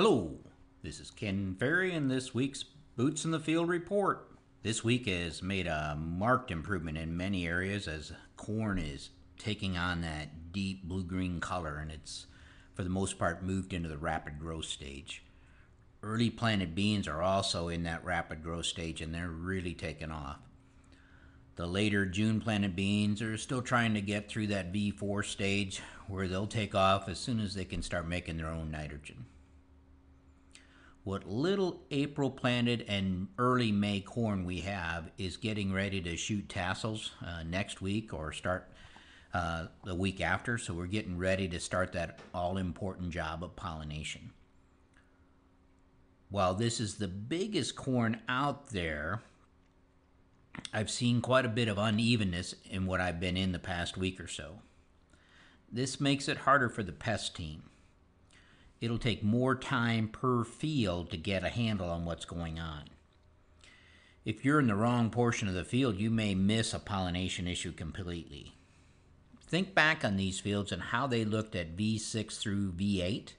Hello, this is Ken Ferry and this week's Boots in the Field report. This week has made a marked improvement in many areas as corn is taking on that deep blue-green color and it's for the most part moved into the rapid growth stage. Early planted beans are also in that rapid growth stage and they're really taking off. The later June planted beans are still trying to get through that V4 stage where they'll take off as soon as they can start making their own nitrogen. What little April planted and early May corn we have is getting ready to shoot tassels next week or start the week after. So we're getting ready to start that all-important job of pollination. While this is the biggest corn out there, I've seen quite a bit of unevenness in what I've been in the past week or so. This makes it harder for the pest team. It'll take more time per field to get a handle on what's going on. If you're in the wrong portion of the field, you may miss a pollination issue completely. Think back on these fields and how they looked at V6 through V8.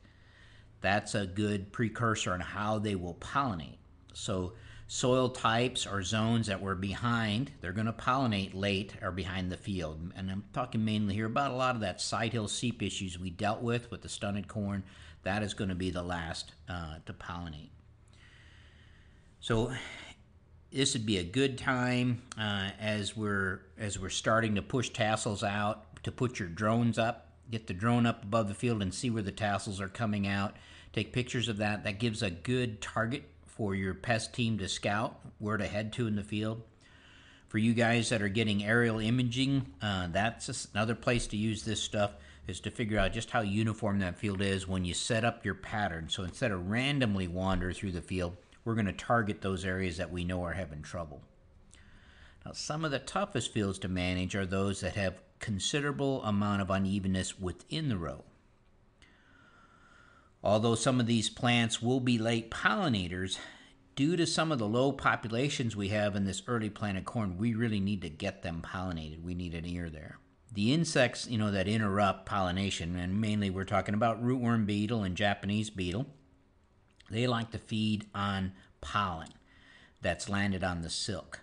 That's a good precursor on how they will pollinate. So soil types or zones that were behind, they're going to pollinate late or behind the field. And I'm talking mainly here about a lot of that side hill seep issues we dealt with the stunted corn. That is going to be the last to pollinate. So this would be a good time as we're starting to push tassels out, to put your drones up, get the drone up above the field and see where the tassels are coming out. Take pictures of that. That gives a good target for your pest team to scout where to head to in the field. For you guys that are getting aerial imaging, that's another place to use this stuff, is to figure out just how uniform that field is when you set up your pattern. So instead of randomly wander through the field, we're going to target those areas that we know are having trouble. Now, some of the toughest fields to manage are those that have considerable amount of unevenness within the row. Although some of these plants will be late pollinators, due to some of the low populations we have in this early planted corn, we really need to get them pollinated. We need an ear there. The insects, that interrupt pollination, and mainly we're talking about rootworm beetle and Japanese beetle, they like to feed on pollen that's landed on the silk.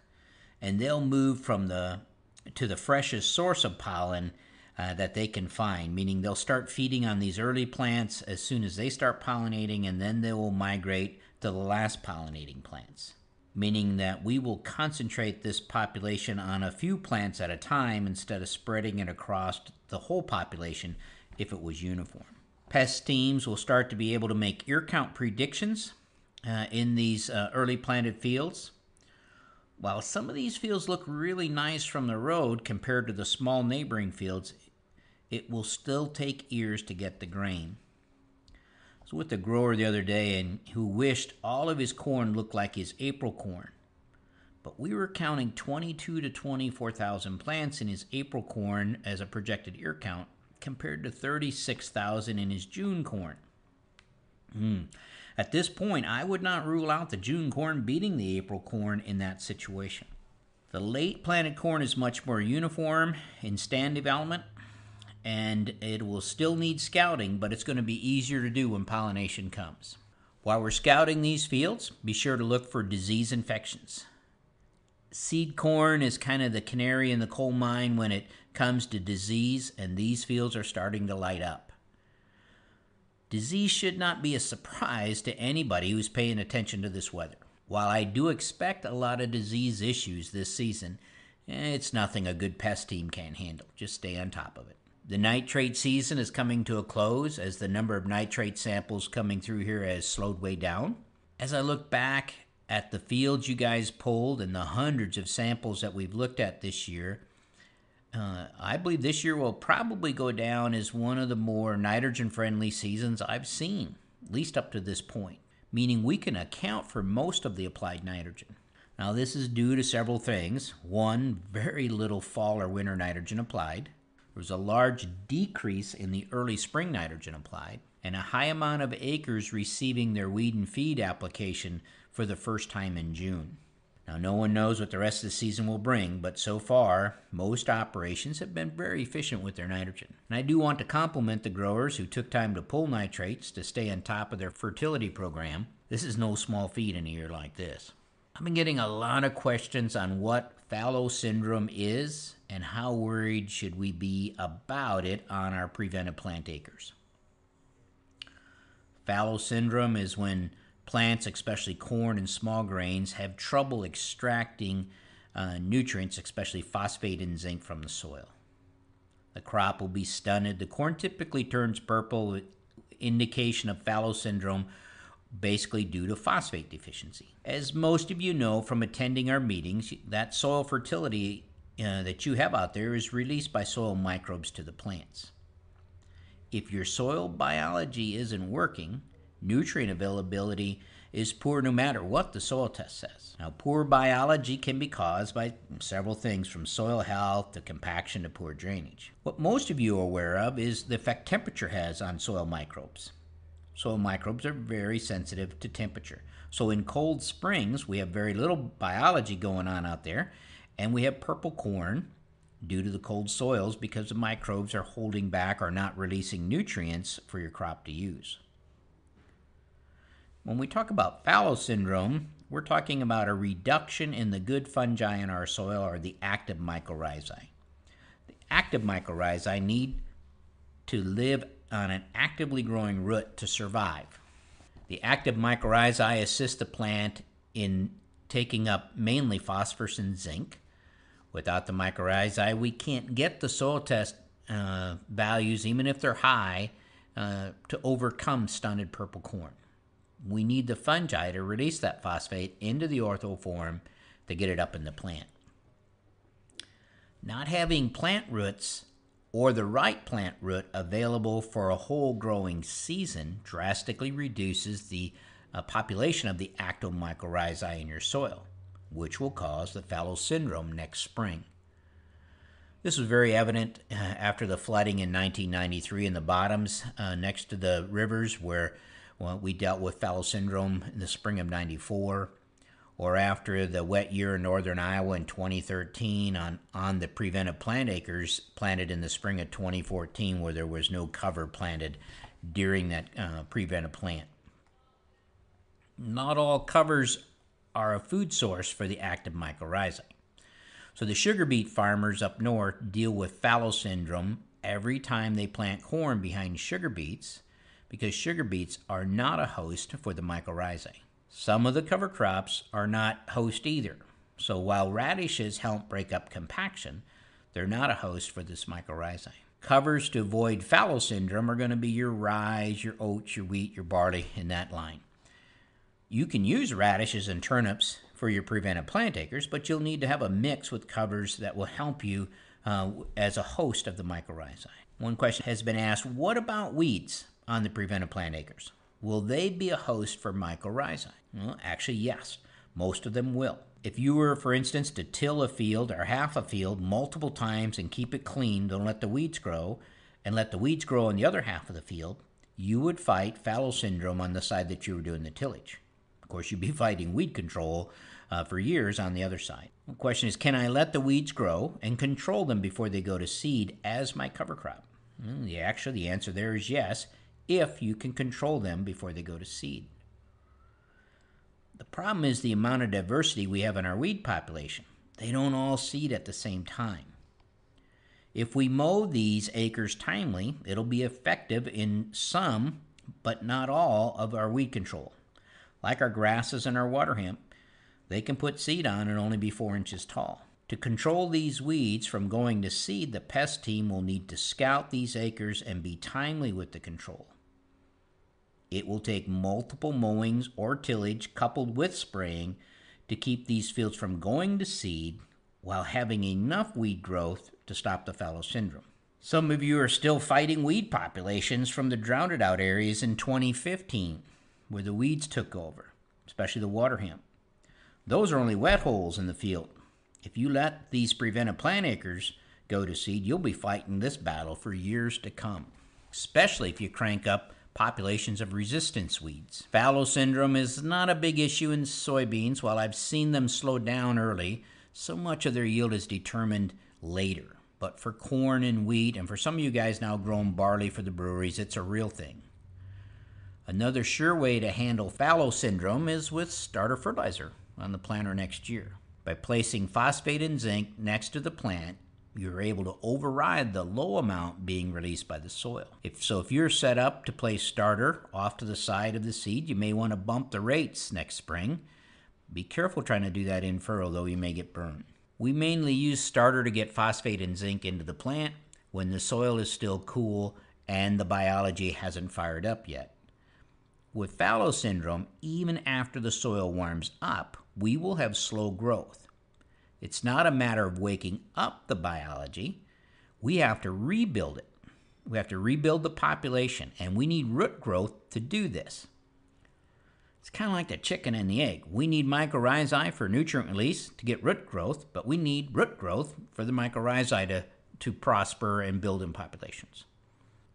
And they'll move to the freshest source of pollen that they can find, meaning they'll start feeding on these early plants as soon as they start pollinating, and then they will migrate to the last pollinating plants, meaning that we will concentrate this population on a few plants at a time instead of spreading it across the whole population if it was uniform. Pest teams will start to be able to make ear count predictions in these early planted fields. While some of these fields look really nice from the road compared to the small neighboring fields, it will still take ears to get the grain. I was with a grower the other day and who wished all of his corn looked like his April corn. But we were counting 22 to 24,000 plants in his April corn as a projected ear count compared to 36,000 in his June corn. At this point, I would not rule out the June corn beating the April corn in that situation. The late planted corn is much more uniform in stand development, and it will still need scouting, but it's going to be easier to do when pollination comes. While we're scouting these fields, be sure to look for disease infections. Seed corn is kind of the canary in the coal mine when it comes to disease, and these fields are starting to light up. Disease should not be a surprise to anybody who's paying attention to this weather. While I do expect a lot of disease issues this season, it's nothing a good pest team can't handle. Just stay on top of it. The nitrate season is coming to a close as the number of nitrate samples coming through here has slowed way down. As I look back at the fields you guys pulled and the hundreds of samples that we've looked at this year, I believe this year will probably go down as one of the more nitrogen-friendly seasons I've seen, at least up to this point, meaning we can account for most of the applied nitrogen. Now, this is due to several things. One, very little fall or winter nitrogen applied. There was a large decrease in the early spring nitrogen applied, and a high amount of acres receiving their weed and feed application for the first time in June. Now, no one knows what the rest of the season will bring, but so far, most operations have been very efficient with their nitrogen. And I do want to compliment the growers who took time to pull nitrates to stay on top of their fertility program. This is no small feat in a year like this. I've been getting a lot of questions on what fallow syndrome is and how worried should we be about it on our prevented plant acres. Fallow syndrome is when plants, especially corn and small grains, have trouble extracting nutrients, especially phosphate and zinc, from the soil. The crop will be stunted. The corn typically turns purple, indication of fallow syndrome, basically due to phosphate deficiency. As most of you know from attending our meetings, that soil fertility that you have out there is released by soil microbes to the plants. If your soil biology isn't working, nutrient availability is poor no matter what the soil test says. Now, poor biology can be caused by several things, from soil health to compaction to poor drainage. What most of you are aware of is the effect temperature has on soil microbes. Soil microbes are very sensitive to temperature. So in cold springs, we have very little biology going on out there, and we have purple corn due to the cold soils because the microbes are holding back or not releasing nutrients for your crop to use. When we talk about fallow syndrome, we're talking about a reduction in the good fungi in our soil, or the active mycorrhizae. The active mycorrhizae need to live on an actively growing root to survive. The active mycorrhizae assist the plant in taking up mainly phosphorus and zinc. Without the mycorrhizae, we can't get the soil test values, even if they're high, to overcome stunted purple corn. We need the fungi to release that phosphate into the orthoform to get it up in the plant. Not having plant roots or the right plant root available for a whole growing season drastically reduces the population of the active mycorrhizae in your soil, which will cause the fallow syndrome next spring. This was very evident after the flooding in 1993 in the bottoms next to the rivers, where we dealt with fallow syndrome in the spring of 94, or after the wet year in northern Iowa in 2013 on the prevented plant acres planted in the spring of 2014, where there was no cover planted during that prevented plant. Not all covers are a food source for the active mycorrhizae. So the sugar beet farmers up north deal with fallow syndrome every time they plant corn behind sugar beets, because sugar beets are not a host for the mycorrhizae. Some of the cover crops are not host either. So while radishes help break up compaction, they're not a host for this mycorrhizae. Covers to avoid fallow syndrome are going to be your rye, your oats, your wheat, your barley, in that line. You can use radishes and turnips for your prevented plant acres, but you'll need to have a mix with covers that will help you as a host of the mycorrhizae. One question has been asked, what about weeds on the prevented plant acres? Will they be a host for mycorrhizae? Well, actually, yes. Most of them will. If you were, for instance, to till a field or half a field multiple times and keep it clean, don't let the weeds grow, and let the weeds grow on the other half of the field, you would fight fallow syndrome on the side that you were doing the tillage. Of course, you'd be fighting weed control for years on the other side. The question is, can I let the weeds grow and control them before they go to seed as my cover crop? Actually, the answer there is yes, if you can control them before they go to seed. The problem is the amount of diversity we have in our weed population. They don't all seed at the same time. If we mow these acres timely, it'll be effective in some, but not all, of our weed control. Like our grasses and our water hemp, they can put seed on and only be 4 inches tall. To control these weeds from going to seed, the pest team will need to scout these acres and be timely with the control. It will take multiple mowings or tillage coupled with spraying to keep these fields from going to seed while having enough weed growth to stop the fallow syndrome. Some of you are still fighting weed populations from the droughted out areas in 2015 where the weeds took over, especially the water hemp. Those are only wet holes in the field. If you let these prevented plant acres go to seed, you'll be fighting this battle for years to come, especially if you crank up populations of resistance weeds. Fallow syndrome is not a big issue in soybeans. While I've seen them slow down early, so much of their yield is determined later. But for corn and wheat, and for some of you guys now growing barley for the breweries, it's a real thing. Another sure way to handle fallow syndrome is with starter fertilizer on the planter next year. By placing phosphate and zinc next to the plant, you're able to override the low amount being released by the soil. If you're set up to place starter off to the side of the seed, you may want to bump the rates next spring. Be careful trying to do that in furrow, though you may get burned. We mainly use starter to get phosphate and zinc into the plant when the soil is still cool and the biology hasn't fired up yet. With fallow syndrome, even after the soil warms up, we will have slow growth. It's not a matter of waking up the biology. We have to rebuild it. We have to rebuild the population, and we need root growth to do this. It's kind of like the chicken and the egg. We need mycorrhizae for nutrient release to get root growth, but we need root growth for the mycorrhizae to prosper and build in populations.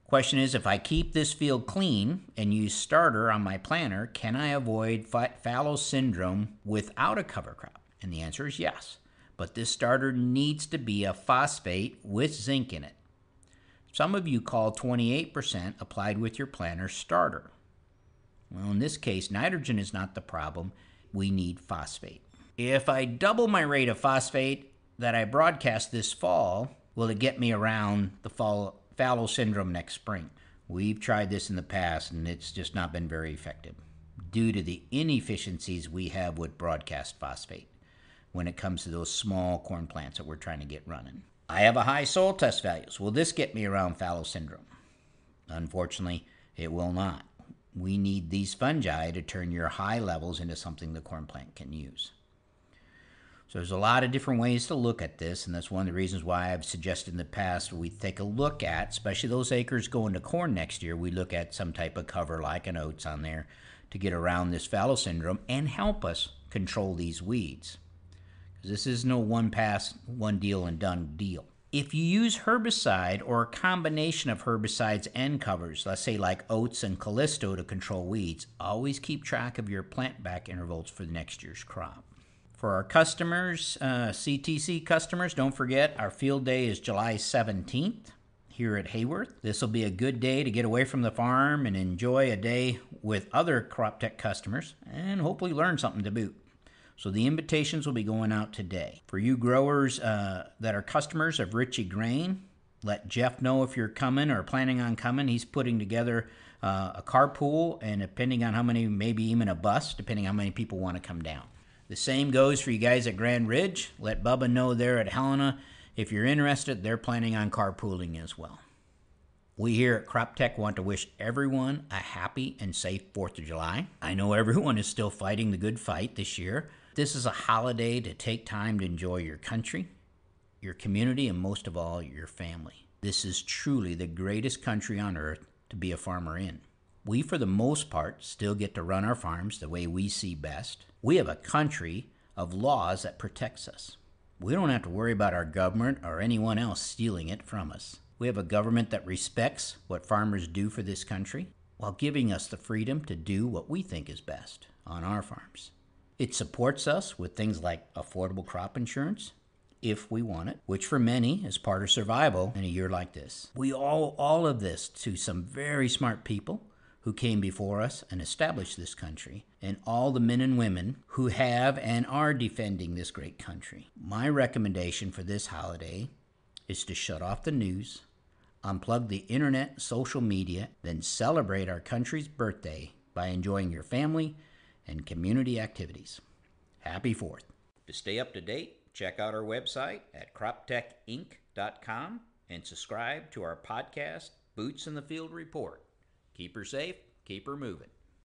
Question is, if I keep this field clean and use starter on my planter, can I avoid fallow syndrome without a cover crop? And the answer is yes. But this starter needs to be a phosphate with zinc in it. Some of you call 28% applied with your planter starter. Well, in this case, nitrogen is not the problem. We need phosphate. If I double my rate of phosphate that I broadcast this fall, will it get me around the fallow syndrome next spring? We've tried this in the past, and it's just not been very effective due to the inefficiencies we have with broadcast phosphate when it comes to those small corn plants that we're trying to get running. I have a high soil test values. Will this get me around fallow syndrome? Unfortunately, it will not. We need these fungi to turn your high levels into something the corn plant can use. So there's a lot of different ways to look at this, and that's one of the reasons why I've suggested in the past we take a look at, especially those acres going to corn next year, we look at some type of cover like an oats on there to get around this fallow syndrome and help us control these weeds. This is no one pass, one deal and done deal. If you use herbicide or a combination of herbicides and covers, let's say like oats and Callisto to control weeds, always keep track of your plant back intervals for the next year's crop. For our customers, CTC customers, don't forget our field day is July 17th here at Hayworth. This will be a good day to get away from the farm and enjoy a day with other crop tech customers and hopefully learn something to boot. So the invitations will be going out today. For you growers that are customers of Richie Grain, let Jeff know if you're coming or planning on coming. He's putting together a carpool, and depending on how many, maybe even a bus, depending on how many people want to come down. The same goes for you guys at Grand Ridge. Let Bubba know there at Helena. If you're interested, they're planning on carpooling as well. We here at Crop Tech want to wish everyone a happy and safe 4th of July. I know everyone is still fighting the good fight this year. This is a holiday to take time to enjoy your country, your community, and most of all, your family. This is truly the greatest country on earth to be a farmer in. We, for the most part, still get to run our farms the way we see best. We have a country of laws that protects us. We don't have to worry about our government or anyone else stealing it from us. We have a government that respects what farmers do for this country while giving us the freedom to do what we think is best on our farms. It supports us with things like affordable crop insurance, if we want it, which for many is part of survival in a year like this. We owe all of this to some very smart people who came before us and established this country, and all the men and women who have and are defending this great country. My recommendation for this holiday is to shut off the news, unplug the internet, social media, then celebrate our country's birthday by enjoying your family and community activities. Happy 4th. To stay up to date, check out our website at croptechinc.com and subscribe to our podcast, Boots in the Field Report. Keep her safe, keep her moving.